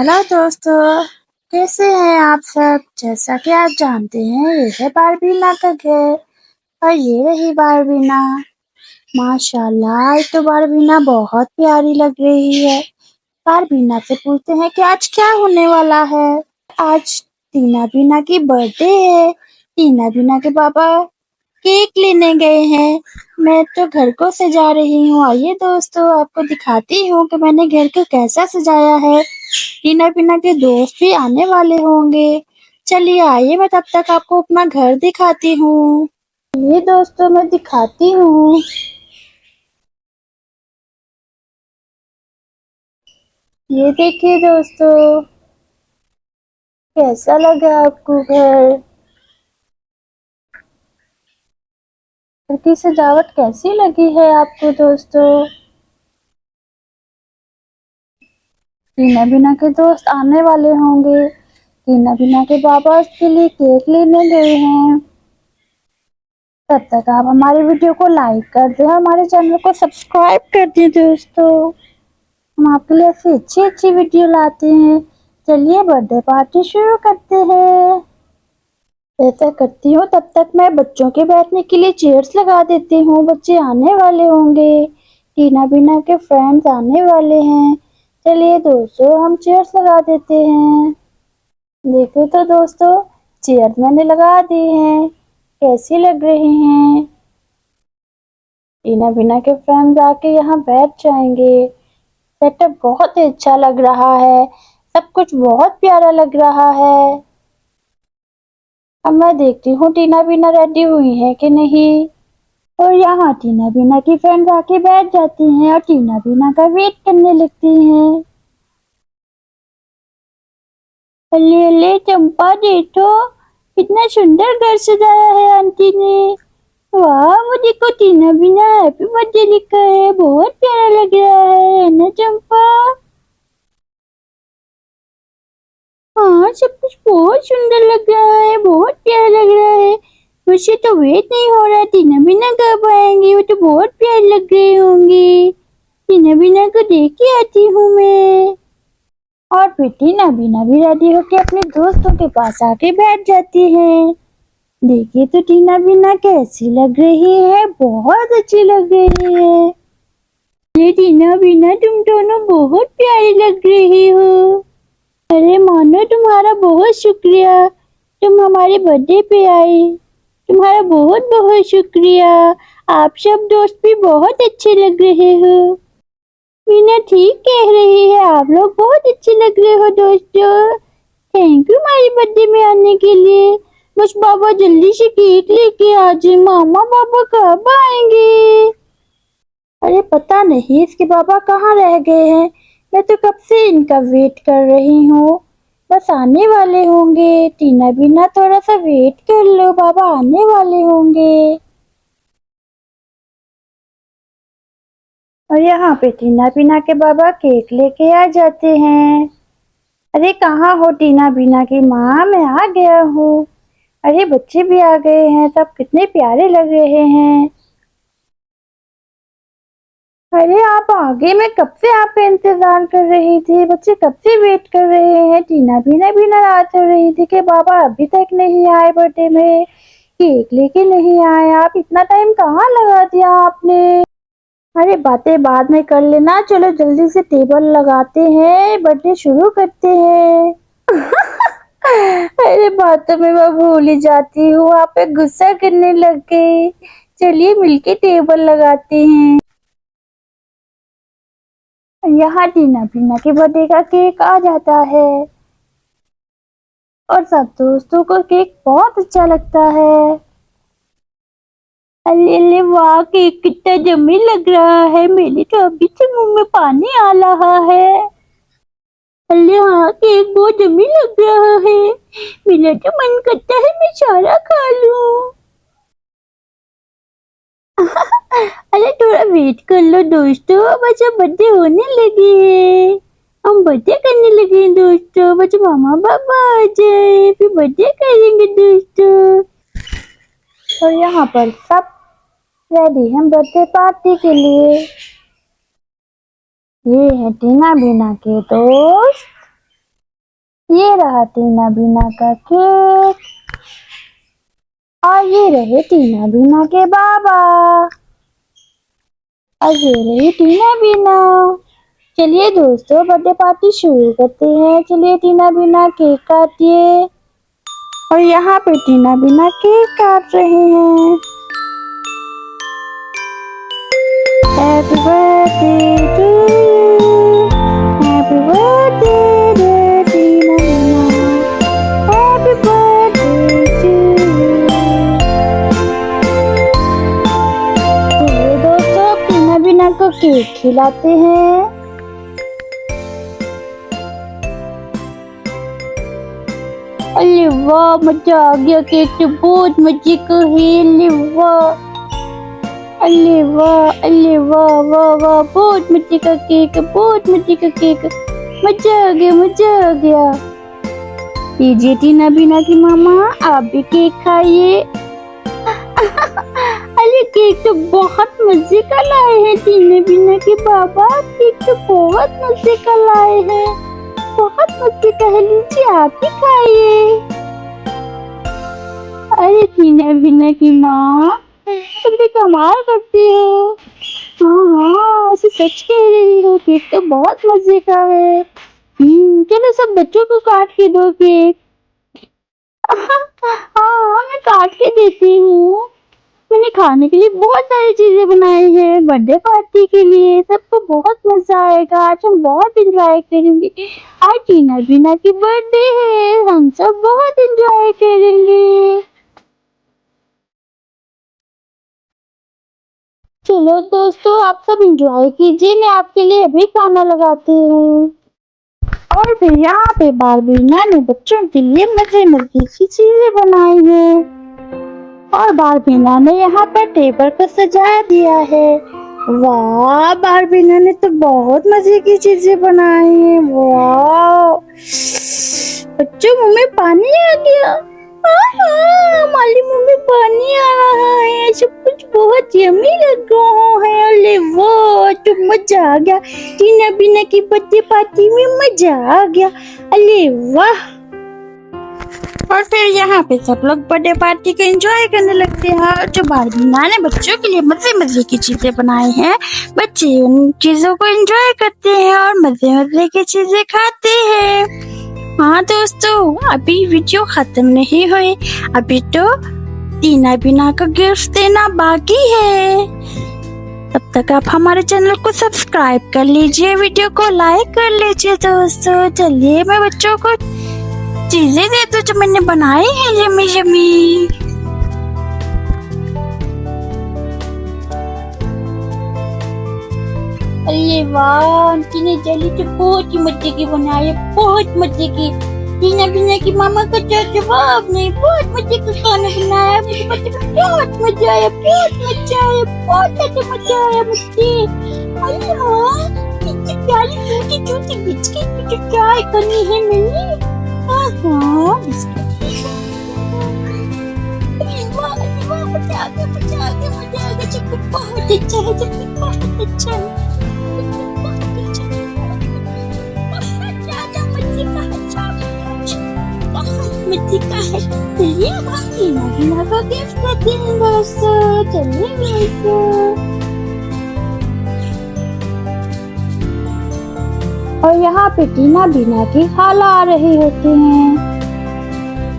Hello दोस्तों, कैसे हैं आप सब? जैसा कि आप जानते हैं, ये है बारबीना का घर और ये रही बारबीना। माशाल्लाह, आज तो बारबीना बहुत प्यारी लग रही है। बारबीना से पूछते हैं कि आज क्या होने वाला है। आज टीना बीना की बर्थडे है। टीना बीना के पापा केक लेने गए हैं। मैं तो घर को सजा रही हूँ। आइए दोस्तों, आपको दिखाती हूँ कि मैंने घर को कैसा सजाया है। टीना बीना के दोस्त भी आने वाले होंगे। चलिए आइए, मैं तब तक आपको अपना घर दिखाती हूँ। ये दोस्तों, मैं दिखाती हूँ। ये देखिए दोस्तों, कैसा लगा आपको घर? घर की सजावट कैसी लगी है आपको दोस्तों? टीना बीना के दोस्त आने वाले होंगे। टीना बीना के पापा उसके लिए केक लेने गए हैं। तब तक आप हमारे वीडियो को लाइक कर दें, हमारे चैनल को सब्सक्राइब कर दें दोस्तों। हम आपके लिए ऐसी अच्छी अच्छी वीडियो लाते हैं। चलिए बर्थडे पार्टी शुरू करते हैं। ऐसा करती हूँ, तब तक मैं बच्चों के बैठने के लिए चेयर्स लगा देती हूँ। बच्चे आने वाले होंगे। टीना बीना के फ्रेंड्स आने वाले हैं। चलिए दोस्तों, हम चेयर्स लगा देते हैं। देखो तो दोस्तों, चेयर मैंने लगा दी हैं। कैसी लग रही हैं? टीना बीना के फ्रेंड्स आके यहाँ बैठ जाएंगे। सेटअप बहुत ही अच्छा लग रहा है। सब कुछ बहुत प्यारा लग रहा है। अब मैं देखती हूँ टीना बीना रेडी हुई है कि नहीं। और यहाँ टीना बीना की फ्रेंड्स आके बैठ जाती हैं और टीना बीना का वेट करने लगती हैं। अल्ले अल्ले चंपा, देखो कितना सुंदर घर सजाया है आंटी ने। वाह, वो देखो टीना बीना हैप्पी बर्थडे लिखा है। बहुत प्यारा लग रहा है ना चंपा? हाँ, सब कुछ बहुत सुंदर लग रहा है, बहुत प्यारा लग रहा है। मुझे तो वेट नहीं हो रहा टीना बीना कब आएंगी। वो तो बहुत प्यारे लग रहे होंगे। टीना बीना को देख के आती हूँ मैं। और फिर टीना बीना भी रेडी होके अपने दोस्तों के पास आके बैठ जाती है। देखिए तो टीना बीना कैसी लग रही है, बहुत अच्छी लग रही है। ये टीना बीना, तुम दोनों बहुत प्यारी लग रही हो। अरे मानो, तुम्हारा बहुत शुक्रिया। तुम हमारे बर्थडे पे आई। तुम्हारा बहुत बहुत शुक्रिया। आप सब दोस्त भी बहुत अच्छे लग रहे हो। मीना ठीक कह रही है, आप लोग बहुत अच्छे लग रहे हो दोस्तों। थैंक यू हमारे बर्थडे में आने के लिए। बस बाबा जल्दी से केक लेके आ जाए। मामा पापा कब आएंगे? अरे पता नहीं इसके पापा कहाँ रह गए हैं। मैं तो कब से इनका वेट कर रही हूँ। बस आने वाले होंगे। टीना बीना, थोड़ा सा वेट कर लो, बाबा आने वाले होंगे। और यहाँ पे टीना बीना के बाबा केक लेके आ जाते हैं। अरे कहाँ हो टीना बीना की माँ? मैं आ गया हूँ। अरे बच्चे भी आ गए हैं, सब कितने प्यारे लग रहे हैं। अरे आप आगे, मैं कब से आपका इंतजार कर रही थी। बच्चे कब से वेट कर रहे हैं। टीना बीना भी नाराज हो रही थी कि बाबा अभी तक नहीं आए बर्थडे में, केक लेके नहीं आए। आप इतना टाइम कहाँ लगा दिया आपने? अरे बातें बाद में कर लेना, चलो जल्दी से टेबल लगाते हैं, बर्थडे शुरू करते हैं। अरे बातों में मैं भूल ही जाती हूँ, आप पे गुस्सा करने लग गए। चलिए मिलके टेबल लगाते हैं। यहाँ टीना बीना के बर्थडे का केक आ जाता है और सब दोस्तों को केक बहुत अच्छा लगता है। अरे अरे वाह, केक कितना यम्मी लग रहा है। मेरे तो अभी से मुंह में पानी आ रहा है। अरे हाँ, केक बहुत यम्मी लग रहा है। मेरा तो मन करता है मैं सारा खा लूं। अरे थोड़ा वेट कर लो दोस्तों, बस अब बर्थडे होने लगी है। हम बर्थडे करने लगे हैं दोस्तों। बस मामा पापा आ जाए फिर बर्थडे करेंगे दोस्तों। और यहाँ पर सब रेडी हैं बर्थडे पार्टी के लिए। ये है टीना बीना के दोस्त। ये रहा टीना बीना का केक और ये रहे टीना बीना के बाबा और ये रही टीना बीना। चलिए दोस्तों बर्थडे पार्टी शुरू करते हैं। चलिए टीना बीना केक काटिए और यहाँ पे टीना बीना केक काट रहे हैं। Happy birthday to you, happy birthday dear Tina Beena, happy birthday to you. चलिए दोस्तों टीना बीना को केक खिलाते हैं। अरे वाह मजा आ गया, केक तो बहुत मजे का है। अरे वाह, अरे वाह, अरे वाह वाह वाह, बहुत मजे का केक है, बहुत मजे का केक। मजा आ गया, मजा आ गया। लीजिए टीना बीना की मामा, आप भी केक खाइए। अरे केक तो बहुत मजे का लाए हैं टीना बीना के बाबा, केक तो बहुत मजे का लाए हैं, बहुत मजे का है। लीजिए आप भी खाइए। अरे टीना बीना की माँ, तुम भी कमाल करती हो। हाँ ऐसे सच कह रही हो, केक तो बहुत मजे का है। चलो सब बच्चों को काट के दो केक। हाँ मैं काट के देती हूँ। मैंने खाने के लिए बहुत सारी चीजें बनाई है बर्थडे पार्टी के लिए, सबको बहुत मजा आएगा। आज हम बहुत एंजॉय करेंगे। आज टीना बीना की बर्थडे है, हम सब बहुत एंजॉय करेंगे। चलो दोस्तों आप सब एंजॉय कीजिए, मैं आपके लिए अभी खाना लगाती हूँ। और फिर यहाँ पे बारबीना ने बच्चों के लिए मजे मजे की चीजें बनाई है और बारबीना ने यहाँ पर टेबल पर सजा दिया है। वाह बारबीना ने तो बहुत मजे की चीजें बनाई है। वाह बच्चों मुंह में पानी आ गया। हमारे मुंह में पानी आ रहा है, सब कुछ बहुत यम्मी लग रहा है। अरे वाह तो मजा आ गया, टीना बीना की बर्थडे पार्टी में मजा आ गया। अरे वाह। और फिर यहाँ पे सब लोग बर्थडे पार्टी को एंजॉय करने लगते हैं। और जो बारबीना ने बच्चों के लिए मजे मजे की चीजें बनाई हैं, बच्चे उन चीजों को एंजॉय करते हैं और मजे मजे की चीजें खाते हैं। हाँ दोस्तों अभी वीडियो खत्म नहीं हुई, अभी तो टीना बीना को गिफ्ट देना बाकी है। तब तक आप हमारे चैनल को सब्सक्राइब कर लीजिए, वीडियो को लाइक कर लीजिए दोस्तों। चलिए मैं बच्चों को चीजें दे दो जो मैंने बनाई है यम्मी यम्मी। अरे वाह आंटी ने जली तो बहुत ही मजे की बनाई है, बहुत मजे की। टीना बीना की मामा का क्या जवाब नहीं, बहुत मजे का खाना बनाया। मुझे बच्चे को बहुत मजा आया, बहुत मजा आया, बहुत ज्यादा मजा आया मुझे। अरे हाँ इतनी प्यारी छोटी छोटी बिस्किट की ट्राई करनी है मैंने। हाँ बिस्किट मजा आ गया, मजा आ गया, मजा आ गया। चक्कर बहुत अच्छा है, चक्कर बहुत अच्छा है, मिट्टी का है। चलिए अब हम टीना बीना को गिफ्ट करते हैं दोस्तों। चलिए दोस्तों और यहाँ पे टीना बीना की खाला आ रही होती हैं।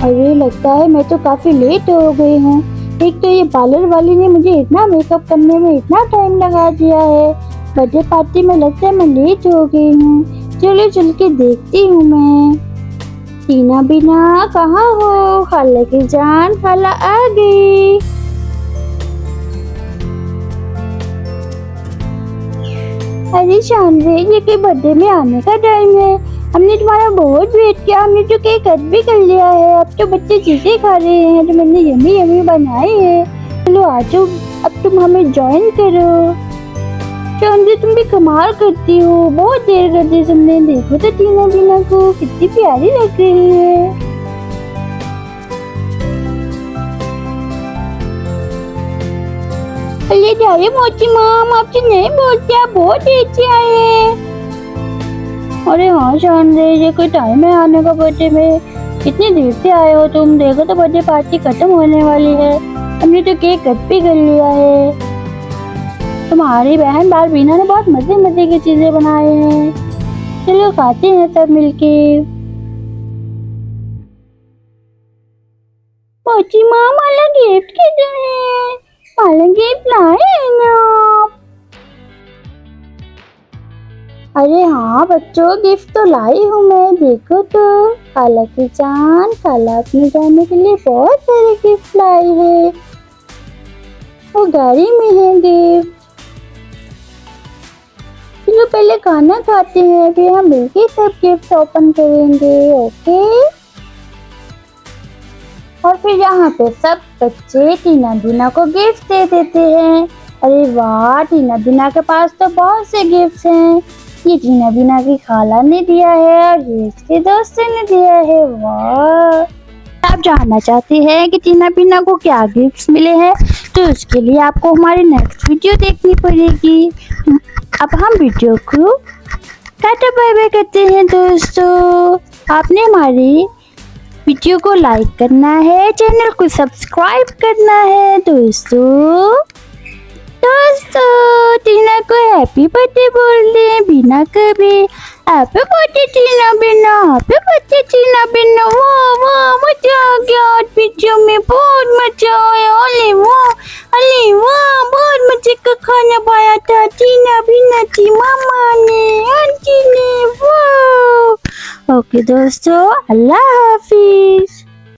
और ये लगता है मैं तो काफी लेट हो गई हूँ। एक तो ये पार्लर वाली ने मुझे इतना मेकअप करने में इतना टाइम लगा दिया है, बर्थडे पार्टी में लगता है मैं लेट हो गई हूँ। चलो चल के देखती हूँ मैं। टीना बीना कहाँ हो? खाला की जान, खाला आ गई। अरे शानवी ये के बर्थडे में आने का टाइम है, हमने तुम्हारा बहुत वेट किया, हमने तो केक कट भी कर लिया है। अब तो बच्चे चीजें खा रहे हैं जो मैंने यम्मी यम्मी बनाई है। चलो आ जाओ, अब तुम हमें ज्वाइन करो। शानवी तुम भी कमाल करती हो, बहुत देर कर दी तुमने। देखो तो टीना बीना को कितनी प्यारी लग रही है। अरे जाए मोची माम आपसे नहीं बोलते, आप बहुत अच्छे आए हैं। अरे हाँ शानदे, ये कोई टाइम है आने का बर्थडे में? कितनी देर से आए हो तुम? देखो तो बर्थडे पार्टी खत्म होने वाली है, हमने तो केक कट भी कर लिया है। तुम्हारी बहन बारबीना ने बहुत मजे मजे की चीजें बनाए हैं, चलो खाते हैं सब मिलके। मोची माँ, माला गिफ्ट किधर है? माला गिफ्ट लाए हैं ना आप? अरे हाँ बच्चों, गिफ्ट तो लाई हूँ मैं, देखो तो। काला की जान, काला अपने जाने के लिए बहुत सारे गिफ्ट लाई है, वो गाड़ी में है गिफ्ट। चलो पहले खाना खाते हैं, फिर हम मिलके सब गिफ्ट ओपन करेंगे, ओके? और फिर यहाँ पे सब बच्चे टीना बीना को गिफ्ट दे देते हैं। अरे वाह, टीना बीना के पास तो बहुत से गिफ्ट हैं। ये टीना बीना की खाला ने दिया है और ये इसके दोस्तों ने दिया है। वाह! आप जानना चाहते हैं कि टीना बीना को क्या गिफ्ट्स मिले हैं, तो उसके लिए आपको हमारी नेक्स्ट वीडियो देखनी पड़ेगी। अब हम वीडियो को टाटा बाय बाय करते हैं दोस्तों। आपने हमारी वीडियो को लाइक करना है, चैनल को सब्सक्राइब करना है दोस्तों। टीना को हैप्पी बर्थडे बोल दे बीना को भी। हैप्पी बर्थडे टीना बीना, हैप्पी बर्थडे टीना बीना। वाह वाह, मजा आ गया आज वीडियो में, बहुत मजा आया। अरे वाह, बहुत मजे का खाना बनाया था टीना बीना की मामा ने, आंटी ने। वाह! ओके दोस्तों, अल्लाह हाफिज।